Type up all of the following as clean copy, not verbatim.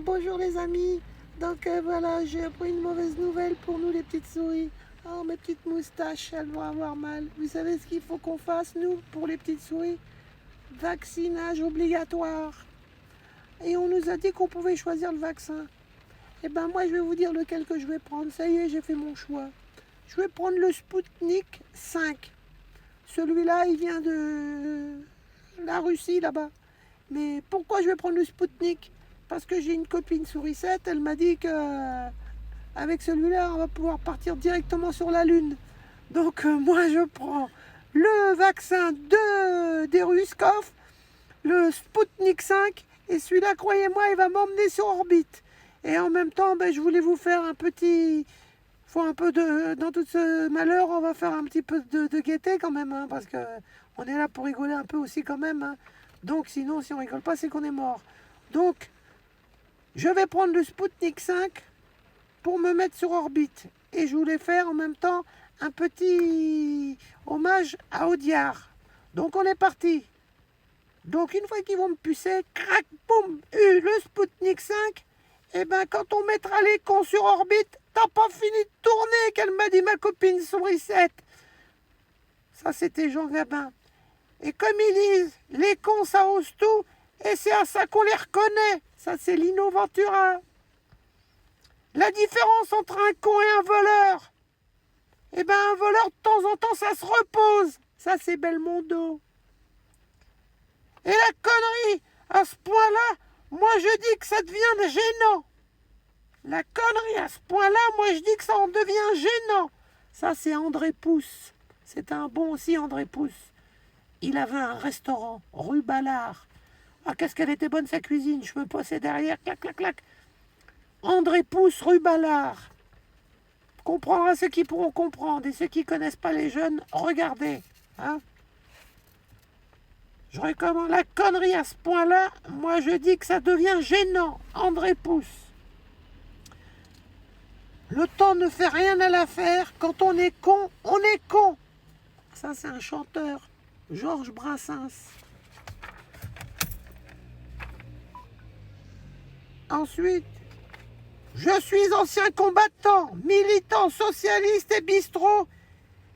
Bonjour les amis. Donc voilà, j'ai appris une mauvaise nouvelle pour nous les petites souris. Oh, mes petites moustaches, elles vont avoir mal. Vous savez ce qu'il faut qu'on fasse, nous, pour les petites souris? Vaccinage obligatoire. Et on nous a dit qu'on pouvait choisir le vaccin. Eh ben moi, je vais vous dire lequel que je vais prendre. Ça y est, j'ai fait mon choix. Je vais prendre le Spoutnik 5. Celui-là, il vient de la Russie, là-bas. Mais pourquoi je vais prendre le Spoutnik? Parce que j'ai une copine sourisette, elle m'a dit que avec celui-là, on va pouvoir partir directement sur la Lune. Donc moi, je prends le vaccin des Ruskov, le Spoutnik 5, et celui-là, croyez-moi, il va m'emmener sur orbite. Et en même temps, je voulais vous faire un petit... Faut un peu de... Dans tout ce malheur, on va faire un petit peu de gaieté quand même, hein, parce que on est là pour rigoler un peu aussi quand même. Hein. Donc sinon, si on rigole pas, c'est qu'on est mort. Donc, je vais prendre le Spoutnik 5 pour me mettre sur orbite. Et je voulais faire en même temps un petit hommage à Audiard. Donc on est parti. Donc une fois qu'ils vont me pucer, crac, boum, le Spoutnik 5, et quand on mettra les cons sur orbite, t'as pas fini de tourner, qu'elle m'a dit ma copine sourisette. Ça c'était Jean Gabin. Et comme ils disent, les cons ça ose tout, et c'est à ça qu'on les reconnaît. Ça c'est Lino Ventura. La différence entre un con et un voleur, un voleur de temps en temps ça se repose. Ça c'est Belmondo. Et la connerie, à ce point-là, moi je dis que ça devient gênant. La connerie, à ce point-là, moi je dis que ça en devient gênant. Ça c'est André Pousse. C'est un bon aussi André Pousse. Il avait un restaurant, rue Ballard. Ah, qu'est-ce qu'elle était bonne sa cuisine. Je me posais derrière, clac, clac, clac. André Pousse, rue Ballard. Comprendra ceux qui pourront comprendre. Et ceux qui ne connaissent pas les jeunes, regardez. Hein, je recommande la connerie à ce point-là. Moi, je dis que ça devient gênant. André Pousse. Le temps ne fait rien à l'affaire. Quand on est con, on est con. Ça, c'est un chanteur. Georges Brassens. Ensuite, je suis ancien combattant, militant, socialiste et bistrot.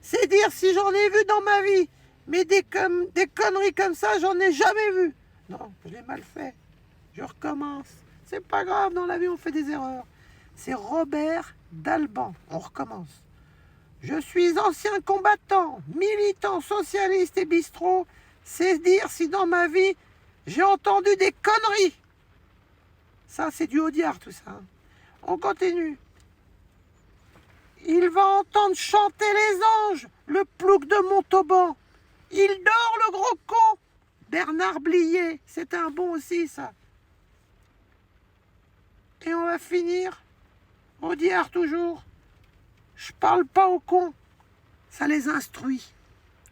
C'est dire si j'en ai vu dans ma vie. Mais des conneries comme ça, j'en ai jamais vu. Non, je l'ai mal fait. Je recommence. C'est pas grave, dans la vie, on fait des erreurs. C'est Robert Dalban. On recommence. Je suis ancien combattant, militant, socialiste et bistrot. C'est dire si dans ma vie, j'ai entendu des conneries. Ça, c'est du Audiard, tout ça. On continue. Il va entendre chanter les anges, le plouc de Montauban. Il dort, le gros con. Bernard Blier, c'est un bon aussi, ça. Et on va finir. Audiard, toujours. Je parle pas aux cons. Ça les instruit.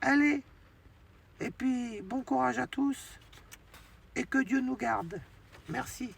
Allez. Et puis, bon courage à tous. Et que Dieu nous garde. Merci.